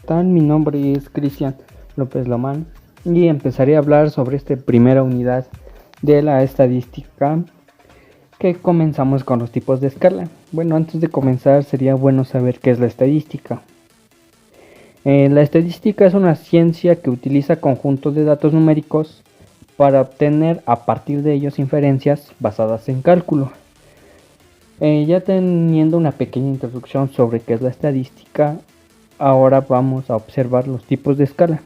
están? Mi nombre es Cristian López Lomán y empezaré a hablar sobre esta primera unidad de la estadística, que comenzamos con los tipos de escala. Bueno, antes de comenzar sería bueno saber qué es la estadística. La estadística es una ciencia que utiliza conjuntos de datos numéricos para obtener a partir de ellos inferencias basadas en cálculo. Ya teniendo una pequeña introducción sobre qué es la estadística, ahora vamos a observar los tipos de escala.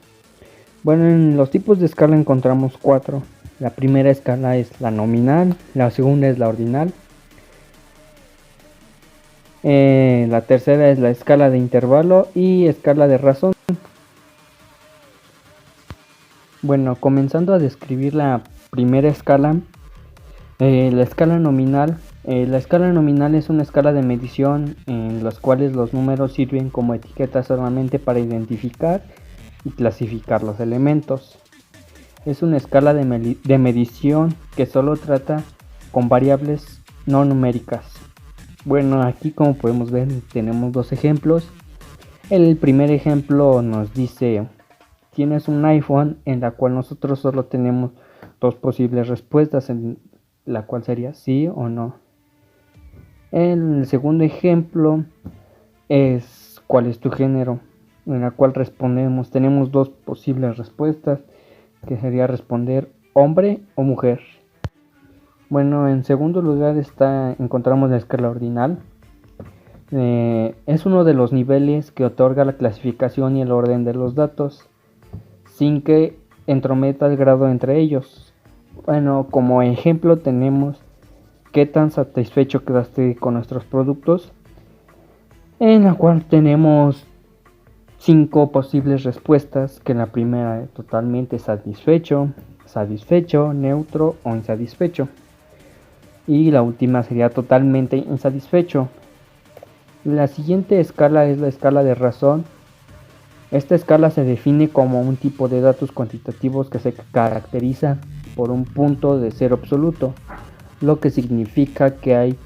Bueno, en los tipos de escala encontramos 4. La primera escala es la nominal, la segunda es la ordinal, la tercera es la escala de intervalo y escala de razón. Bueno, comenzando a describir la primera escala, la escala nominal. La escala nominal es una escala de medición en las cuales los números sirven como etiquetas solamente para identificar y clasificar los elementos. Es una escala de medición que solo trata con variables no numéricas. Bueno, aquí como podemos ver tenemos dos ejemplos. El primer ejemplo nos dice: tienes un iPhone, en la cual nosotros solo tenemos dos posibles respuestas, en la cual sería sí o no. El segundo ejemplo es ¿cuál es tu género?, en la cual tenemos dos posibles respuestas, que sería responder hombre o mujer. Bueno, en segundo lugar encontramos la escala ordinal. Es uno de los niveles que otorga la clasificación y el orden de los datos, sin que entrometa el grado entre ellos. Bueno, como ejemplo tenemos qué tan satisfecho quedaste con nuestros productos, en la cual tenemos 5 posibles respuestas, que la primera es totalmente satisfecho, neutro o insatisfecho, y la última sería totalmente insatisfecho. La siguiente escala es la escala de razón. Esta escala se define como un tipo de datos cuantitativos que se caracteriza por un punto de cero absoluto, lo que significa que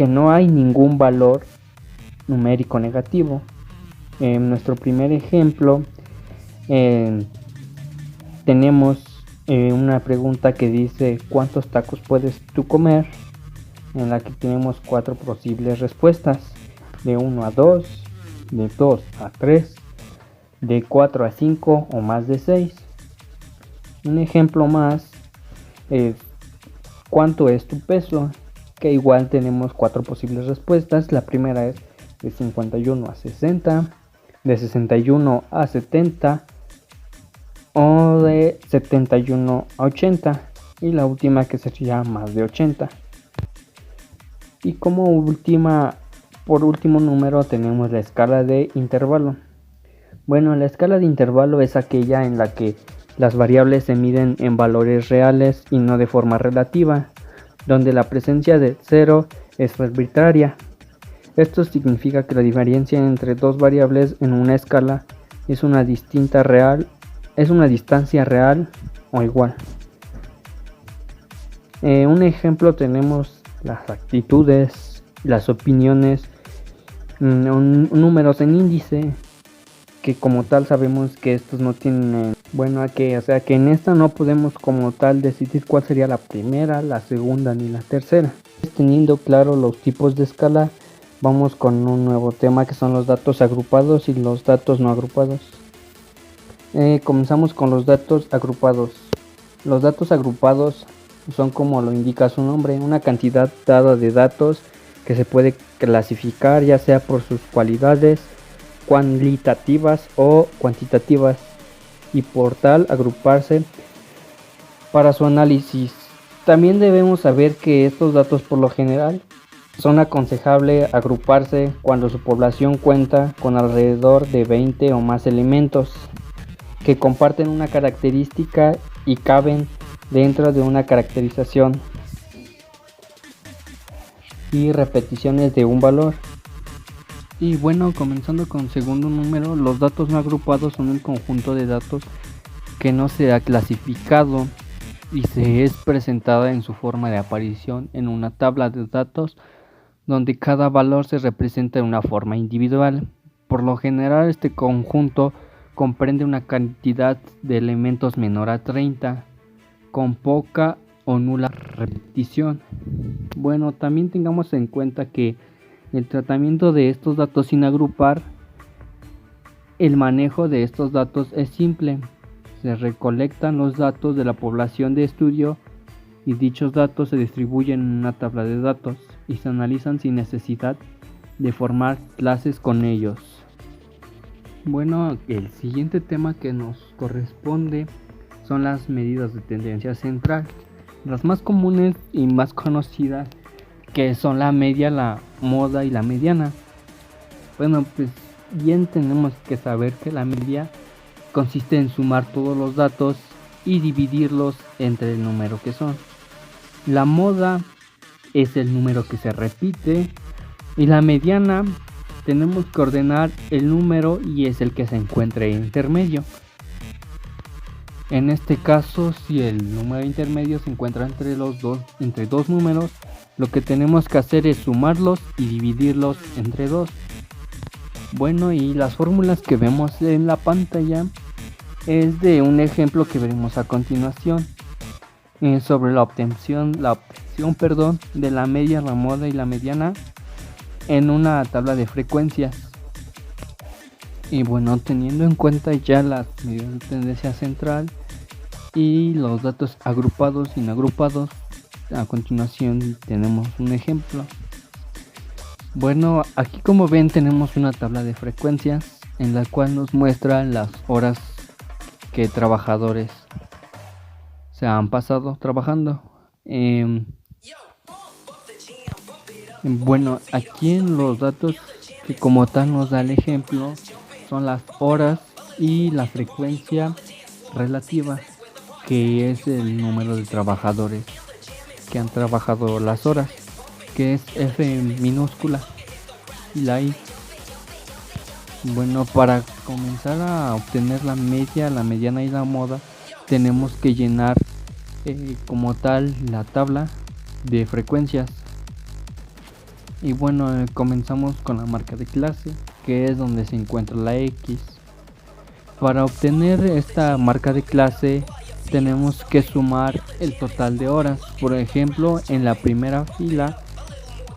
no hay ningún valor numérico negativo. En nuestro primer ejemplo tenemos una pregunta que dice ¿cuántos tacos puedes tú comer?, en la que tenemos 4 posibles respuestas: de 1 a 2, de 2 a 3, de 4 a 5 o más de 6. Un ejemplo más es ¿cuánto es tu peso?, que igual tenemos 4 posibles respuestas. La primera es de 51 a 60, de 61 a 70 o de 71 a 80, y la última que sería más de 80. Y por último número tenemos la escala de intervalo. Bueno, la escala de intervalo es aquella en la que las variables se miden en valores reales y no de forma relativa, donde la presencia de 0 es arbitraria. Esto significa que la diferencia entre dos variables en una escala es una distancia real o igual. Un ejemplo tenemos las actitudes, las opiniones, números en índice, que como tal sabemos que estos no tienen, que en esta no podemos como tal decidir cuál sería la primera, la segunda ni la tercera. Teniendo claro los tipos de escala, vamos con un nuevo tema, que son los datos agrupados y los datos no agrupados. Comenzamos con los datos agrupados. Los datos agrupados son, como lo indica su nombre, una cantidad dada de datos que se puede clasificar ya sea por sus cualidades cualitativas o cuantitativas, y por tal agruparse para su análisis. También debemos saber que estos datos por lo general son aconsejable agruparse cuando su población cuenta con alrededor de 20 o más elementos que comparten una característica y caben dentro de una caracterización y repeticiones de un valor. Y bueno, comenzando con segundo número, los datos no agrupados son un conjunto de datos que no se ha clasificado y se es presentada en su forma de aparición en una tabla de datos, donde cada valor se representa de una forma individual. Por lo general, este conjunto comprende una cantidad de elementos menor a 30, con poca o nula repetición. Bueno, también tengamos en cuenta que el tratamiento de estos datos sin agrupar, el manejo de estos datos es simple. Se recolectan los datos de la población de estudio y dichos datos se distribuyen en una tabla de datos y se analizan sin necesidad de formar clases con ellos. Bueno, el siguiente tema que nos corresponde son las medidas de tendencia central. Las más comunes y más conocidas, que son la media, la moda y la mediana. Bueno, pues bien tenemos que saber que la media consiste en sumar todos los datos y dividirlos entre el número que son. La moda es el número que se repite y la mediana tenemos que ordenar el número y es el que se encuentre intermedio. En este caso, si el número intermedio se encuentra entre dos números, lo que tenemos que hacer es sumarlos y dividirlos entre 2. Bueno, y las fórmulas que vemos en la pantalla es de un ejemplo que veremos a continuación sobre la obtención de la media, la moda y la mediana en una tabla de frecuencias. Y bueno, teniendo en cuenta ya las medidas de tendencia central y los datos agrupados y no agrupados, a continuación tenemos un ejemplo. Bueno, aquí como ven tenemos una tabla de frecuencias en la cual nos muestra las horas que trabajadores se han pasado trabajando. Bueno, aquí en los datos que como tal nos da el ejemplo son las horas y la frecuencia relativa, que es el número de trabajadores que han trabajado las horas, que es F minúscula y la I. Bueno, para comenzar a obtener la media, la mediana y la moda, tenemos que llenar como tal la tabla de frecuencias. Y bueno, comenzamos con la marca de clase, que es donde se encuentra la X. Para obtener esta marca de clase tenemos que sumar el total de horas. Por ejemplo, en la primera fila,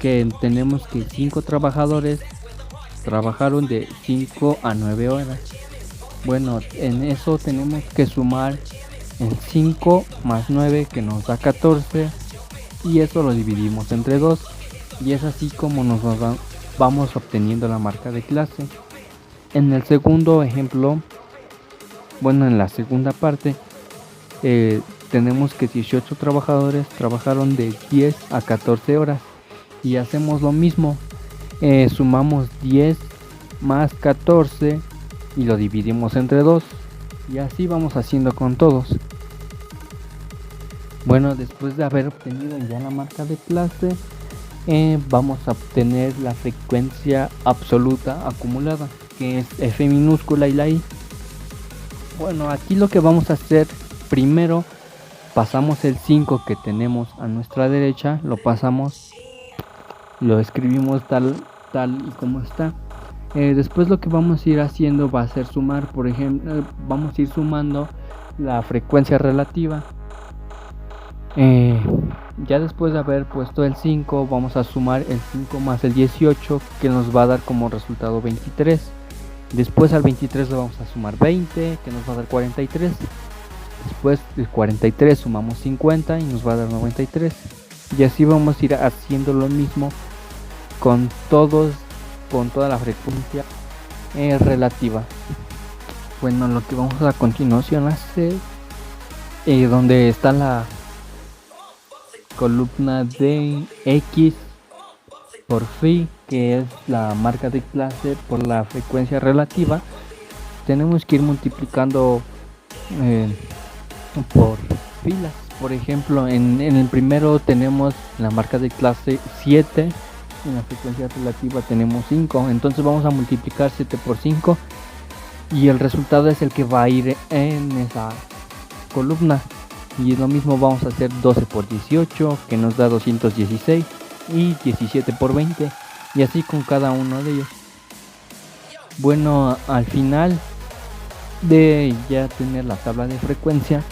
que tenemos que 5 trabajadores trabajaron de 5 a 9 horas. Bueno, en eso tenemos que sumar el 5 más 9, que nos da 14, y eso lo dividimos entre 2, y es así como vamos obteniendo la marca de clase. En el segundo ejemplo, bueno, en la segunda parte, tenemos que 18 trabajadores trabajaron de 10 a 14 horas, y hacemos lo mismo. Sumamos 10 más 14 y lo dividimos entre 2, y así vamos haciendo con todos. Bueno, después de haber obtenido ya la marca de clase, vamos a obtener la frecuencia absoluta acumulada, que es F minúscula y la I. Bueno, aquí lo que vamos a hacer primero, pasamos el 5 que tenemos a nuestra derecha, lo escribimos tal y como está. Después lo que vamos a ir haciendo va a ser sumar. Por ejemplo, vamos a ir sumando la frecuencia relativa. Ya después de haber puesto el 5, vamos a sumar el 5 más el 18, que nos va a dar como resultado 23. Después al 23 le vamos a sumar 20, que nos va a dar 43. Después del 43 sumamos 50 y nos va a dar 93. Y así vamos a ir haciendo lo mismo con toda la frecuencia relativa. Bueno, lo que vamos a continuación hacer, donde está la columna de X por phi, que es la marca de clase por la frecuencia relativa, tenemos que ir multiplicando por filas. Por ejemplo, en el primero tenemos la marca de clase 7, en la frecuencia relativa tenemos 5, entonces vamos a multiplicar 7 por 5 y el resultado es el que va a ir en esa columna. Y lo mismo vamos a hacer 12 por 18, que nos da 216, y 17 por 20, y así con cada uno de ellos. Bueno, al final de ya tener la tabla de frecuencia,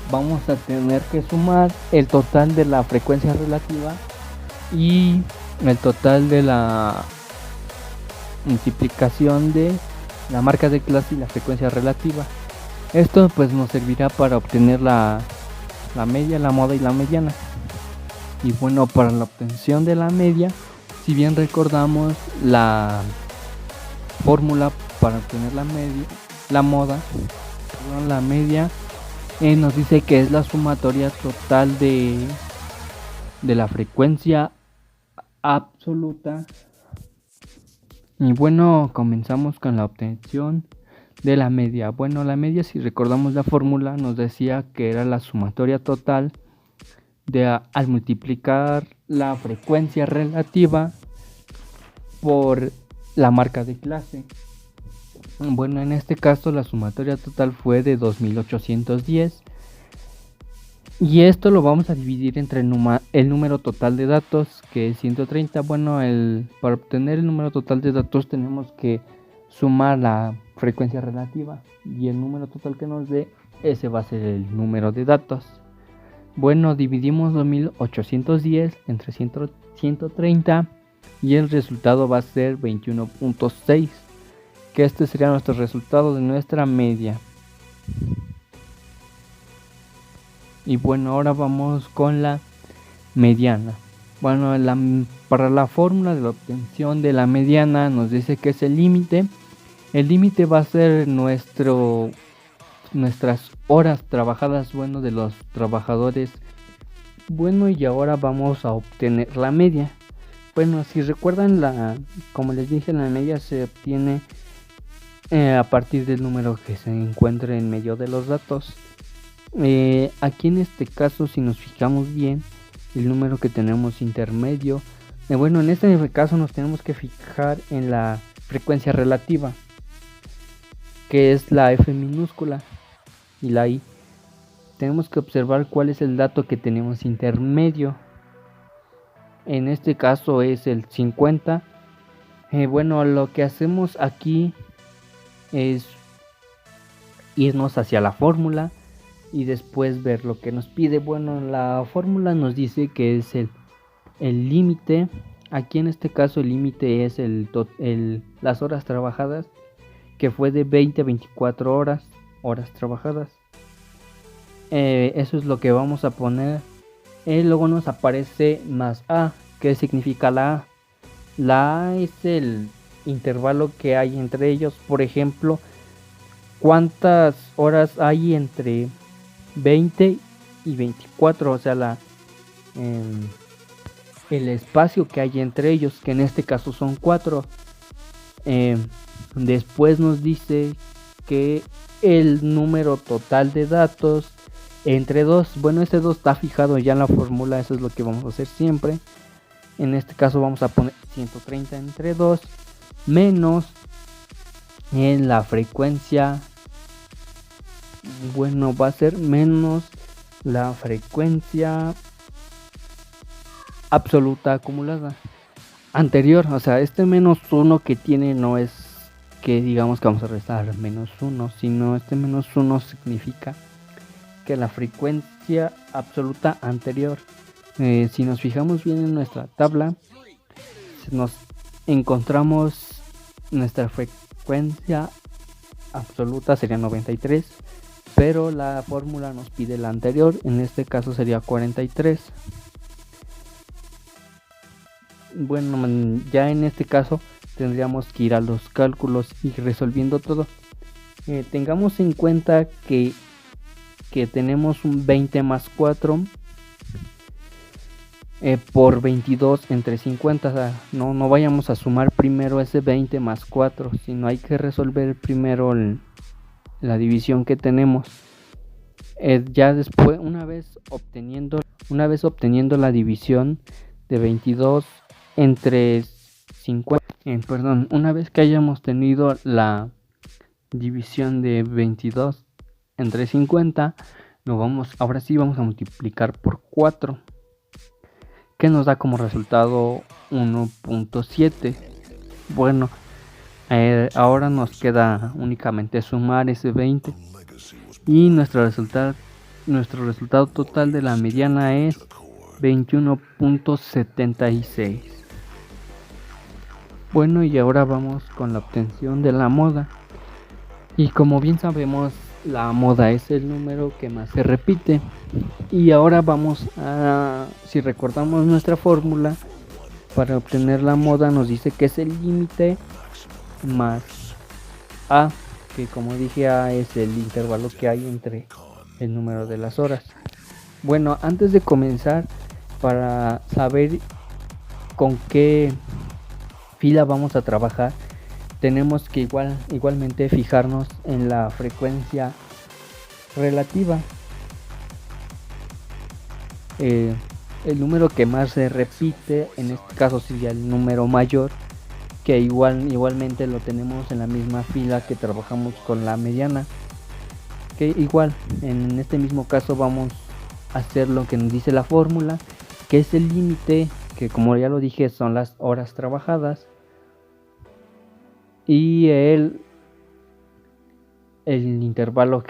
vamos a tener que sumar el total de la frecuencia relativa y el total de la multiplicación de la marca de clase y la frecuencia relativa. Esto pues nos servirá para obtener la media, la moda y la mediana. Y bueno, para la obtención de la media, si bien recordamos la fórmula para obtener la media, la moda, la media nos dice que es la sumatoria total de la frecuencia absoluta. Y bueno, comenzamos con la obtención de la media. Bueno, la media, si recordamos la fórmula, nos decía que era la sumatoria total al multiplicar la frecuencia relativa por la marca de clase. Bueno, en este caso la sumatoria total fue de 2810 y esto lo vamos a dividir entre el número total de datos, que es 130. Bueno, para obtener el número total de datos tenemos que sumar la frecuencia relativa y el número total que nos dé, ese va a ser el número de datos. Bueno, dividimos 2810 entre 130 y el resultado va a ser 21.6, que este sería nuestro resultado de nuestra media. Y bueno, ahora vamos con la mediana. Bueno, para la fórmula de la obtención de la mediana nos dice que es el límite. El límite va a ser nuestras horas trabajadas, bueno, de los trabajadores. Bueno, y ahora vamos a obtener la media. Bueno, si recuerdan, como les dije, la media se obtiene a partir del número que se encuentre en medio de los datos. Aquí en este caso, si nos fijamos bien, el número que tenemos intermedio, bueno, en este caso nos tenemos que fijar en la frecuencia relativa, que es la F minúscula y la I. Tenemos que observar cuál es el dato que tenemos intermedio. En este caso es el 50. Bueno, lo que hacemos aquí es irnos hacia la fórmula y después ver lo que nos pide. Bueno, la fórmula nos dice que es el límite. Aquí en este caso el límite es las horas trabajadas, que fue de 20 a 24 horas trabajadas. Eso es lo que vamos a poner. Luego nos aparece más A. ¿Qué significa la A? La A es el intervalo que hay entre ellos. Por ejemplo, ¿cuántas horas hay entre 20 y 24? O sea, el espacio que hay entre ellos, que en este caso son 4. Después nos dice que el número total de datos entre 2. Bueno, este 2 está fijado ya en la fórmula, eso es lo que vamos a hacer siempre. En este caso vamos a poner 130 entre 2 menos en la frecuencia. Bueno, va a ser menos la frecuencia absoluta acumulada anterior. O sea, este menos 1 que tiene no es que digamos que vamos a restar menos 1, sino este menos 1 significa que la frecuencia absoluta anterior. Si nos fijamos bien en nuestra tabla, nos encontramos nuestra frecuencia absoluta sería 93, pero la fórmula nos pide la anterior, en este caso sería 43. Bueno, ya en este caso tendríamos que ir a los cálculos y resolviendo todo. Tengamos en cuenta que tenemos un 20 más 4 por 22 entre 50. O sea, no vayamos a sumar primero ese 20 más 4, sino hay que resolver primero la división que tenemos. Ya después, una vez obteniendo la división de 22 entre 50, una vez que hayamos tenido la división de 22 entre 50, ahora sí vamos a multiplicar por 4, que nos da como resultado 1.7. Bueno, Ahora nos queda únicamente sumar ese 20 y nuestro resultado total de la mediana es 21.76. Bueno, y ahora vamos con la obtención de la moda. Y como bien sabemos, la moda es el número que más se repite. Y ahora vamos a, si recordamos nuestra fórmula, para obtener la moda nos dice que es el límite más A, que como dije A es el intervalo que hay entre el número de las horas. Bueno, antes de comenzar, para saber con qué fila vamos a trabajar, tenemos que igualmente fijarnos en la frecuencia relativa. El número que más se repite en este caso sería el número mayor, que igualmente lo tenemos en la misma fila que trabajamos con la mediana, que igual en este mismo caso vamos a hacer lo que nos dice la fórmula, que es el límite, que como ya lo dije son las horas trabajadas, y el intervalo que